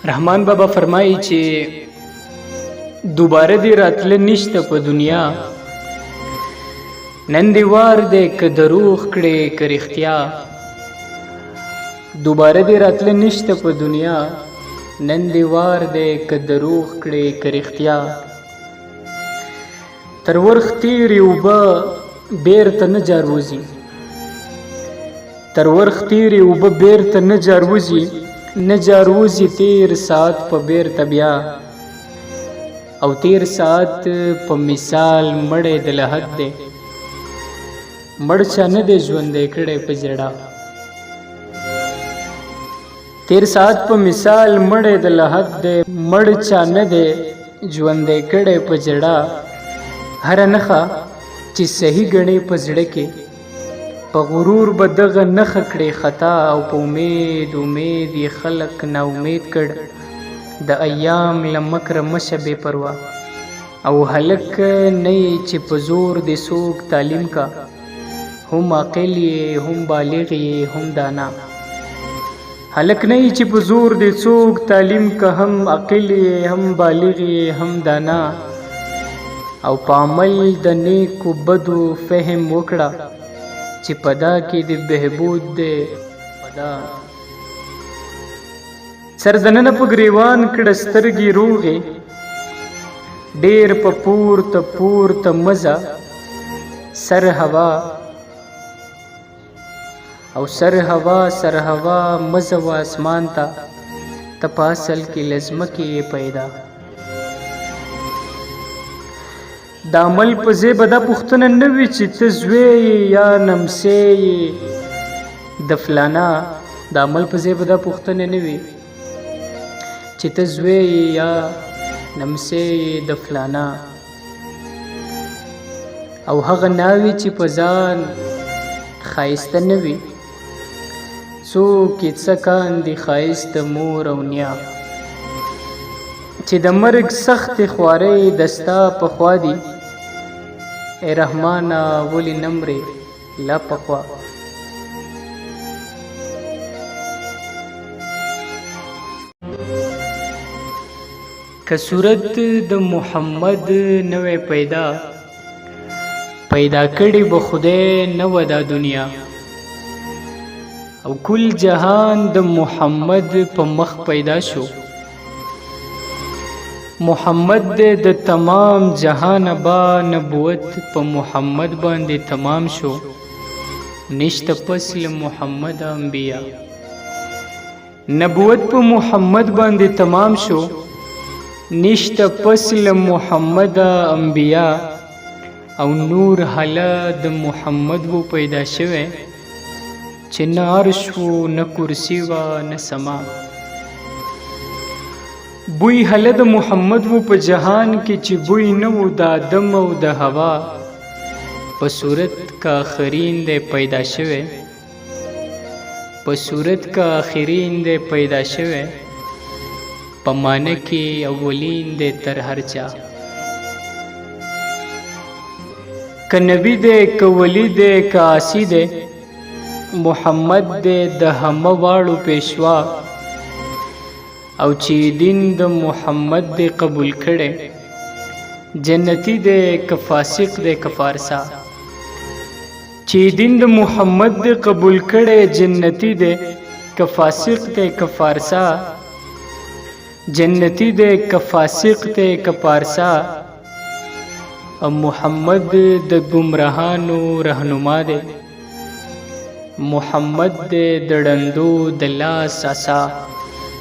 رحمان بابا فرمایي چې دوباره دې راتله نشته په دنیا، نن دې وار دی که دروغ کړې که رښتیا. دوباره دې راتله نشته په دنیا، نن دې وار دی که دروغ کړې که رښتیا. تر ورخ تېرې اوبه بیرته نه جاروځي، تر ورخ تېرې اوبه بیرته نه جاروځي، نه جاروځي تیر ساعت په بیرته بیا. او تیر ساعت په مثال مړی د لحد دی، مړ چا نه دی ژوندی کړی په ژړا. تیر ساعت په مثال مړی د لحد دی، مړ چا نه دی ژوندی کړی په ژړا. هره نښه چې صحیح ګڼې په زړه کې، په غرور به دغه نښه کړې خطا. او په امید یې خلق نا امید کړ، د ایام له مکره مشه بې پروا. او هلک نه یې چې په زور دې څوک تعلیم کا، هم عاقل یې هم بالغ یې هم دانا. هلک نه یې چې په زور دې څوک تعلیم کا، هم عاقل یې هم بالغ یې هم دانا. او په عمل د نیکو بدو فهم وکړه، چې پدا کې د بهبود دی پدا. سر دننه په ګریوان کړه سترګې روغې، ډېر په پورته پورته مزه سر هوا. او سر هوا مزه و اسمان ته، ته په اصل کې له ځمکې پیدا. د عمل په ځای به دا پوښتنه نه وي چې ته زوی یې یا نمسی یې د فلانا. د عمل په ځای به دا پوښتنه نه وي چې ته زوی یې یا نمسی یې د فلانا. او هغه ناوي چې په ځان ښایسته نه وي، څوک یې څه کاندي ښایسته مور او نیا. چې د مرګ سختې خوارۍ د ستا په خوا دي، ای رحمانه ولې نه مرې لا پخوا. که صورت د محمد نوې پیدا کړي به خدای نه و دا دنیا. او کل جهان د محمد په مخ پیدا شو، محمد دې د تمام جهان با نبوت په محمد باندې تمام شو. نشته پس له محمد انبیا، نبوت په محمد باندې تمام شو. نشته پس له محمد انبیا، او نور حالا د محمد و پیدا شوه، چې نه عرش و نه کرسی و نه سما. بوی هله د محمد و په جهان کې، چې بوی نه و د آدم او د هوا. په صورت کا آخرین دی پیدا شوه، په صورت کا آخرین دی پیدا شوه. په معنی کې اولین دی تر هر چا. که نبی دی که ولی دی که آسی دی، محمد دی د همه واړو پیشوا. او چې دین د محمد دی قبول کړي، جنتی دی که فاسق دی که فارسا. چې دین د محمد دی قبول کړي، جنتی دی که فاسق دی که فارسا. جنتی دی که فاسق دی که فارسا. او محمد د گمراهانو رهنما دی، محمد دی د ړندو د لاس عصا.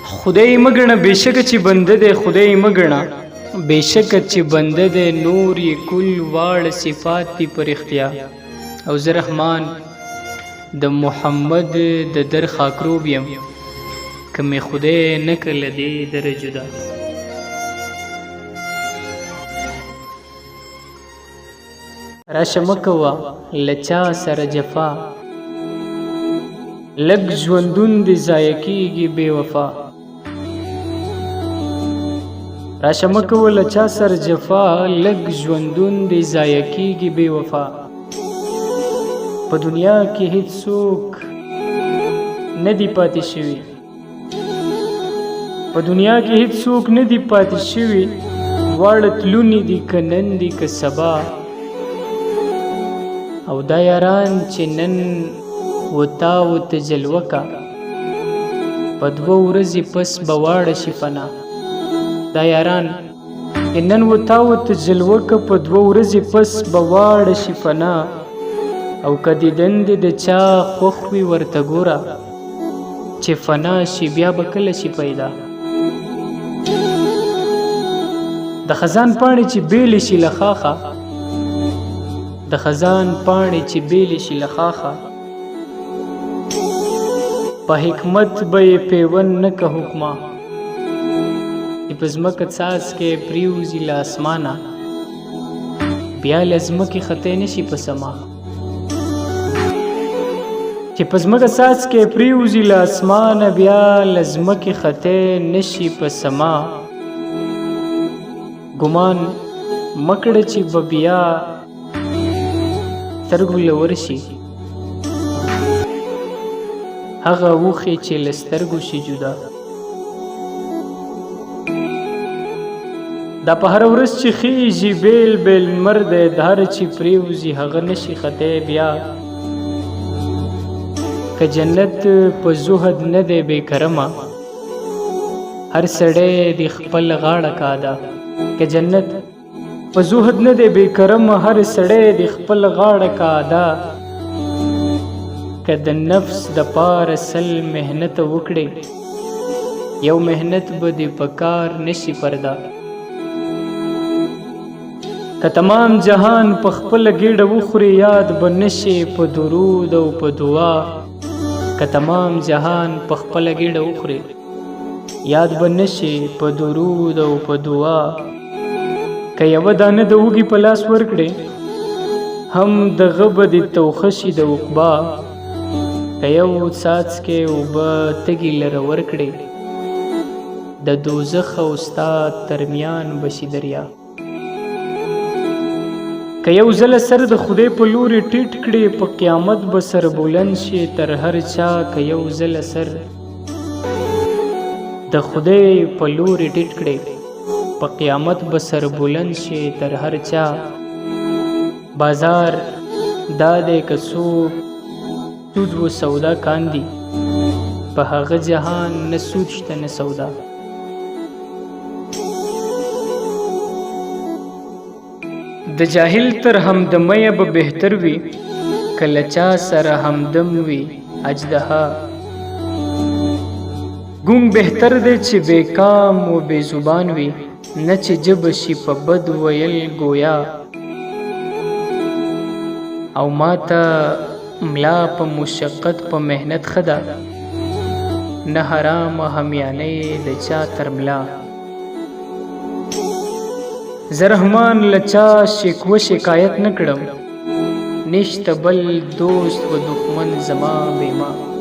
خدای مګنه بېشکه چې بنده دی، خدای مګنه بېشکه چې بنده دی. نور یې کل واړه صفات دي پر اختیا. او زه رحمان د محمد د در خاکروب یم، که مې خدای نه کړ له دې دره جدا. راشه مه کوه له چا سره جفا، لږ ژوندون دې ضایع کېږي بې وفا. راشه مه کوه له چا سره جفا، لږ ژوندون دې ضایع کېږي بې وفا. په دنیا کې هیڅ څوک نه دي پاتې شوي، په دنیا کې هیڅ څوک نه دي پاتې شوي واړه تلوني دي که نن دي که سبا او دا یاران چې نن وتا ورته جلوه کا په 2 ورځې پس به واړه شي فنا دا یاران چې نن وتا ورته جلوه کا په 2 ورځې پس به واړه شي فنا او که دیدن دې د چا خوښ وي ورته ګوره چې فنا شي بیا به کله شي پیدا د خزان پاڼې چې بیلې شي له خاخه د خزان پاڼې چې بیلې شي له خاخه په حکمت به یې پیوند نه که حکمه چې په ځمکه څاڅکی پریوځي له اسمانه بیا له ځمکې خطی نه شي په سما چې په ځمکه څاڅکی پریوځي له اسمانه بیا له ځمکې خطی نه شي په سما ګمان مکړه چې به بیا سترګو له ورشي هغه اوښې چې له سترګو شي جدا دا په هره ورځ چې خیږي بیل بیل لمر دی د هر چې پریوځي هغه نشي خطی بیا که جنت په زهد نه دی بې کرمه هر سړی د خپل غاړه کاده که جنت په زهد نه دی بې کرمه هر سړی د خپل غاړه کاده که د نفس د پاره سل محنت وکړې یو محنت به دې په کار نشي پرده که تمام جهان په خپله ګېډه وخوري یاد به نشي په درود او په دعا که تمام جهان په خپله ګېډه وخوري یاد به نشي په درود او په دعا که یوه دانه د وږي په لاس ورکړې هم دغه به دې توخه شي د عقبا که یو څاڅکی اوبه تږي لره ورکړې د دوزخ او ستا ترمیان به شي دریا که یو ځله سر د خدای په لورې ټیټ کړې په قیامت به سر بلند شي تر هر چا که یو ځله سر د خدای په لورې ټیټ کړې په قیامت به سر بلند شي تر هر چا بازار دا دی که څوک سود و سودا کاندي په هغه جهان نه سود شته نه سودا د جاهل تر همدمیه به بهتر وي کله چا سره همدم وي اجدها ګونګ بهتر دی چې بې کام و بې زبان وي نه چې ژبه شي په بد ویل گویا او ماته ملا په مشقت په محنت ښه ده نه حرام همیانۍ د چا تر ملا زه رحمان له چا شکوه شکایت نه کړم نشته بل دوست و دښمن زما بېما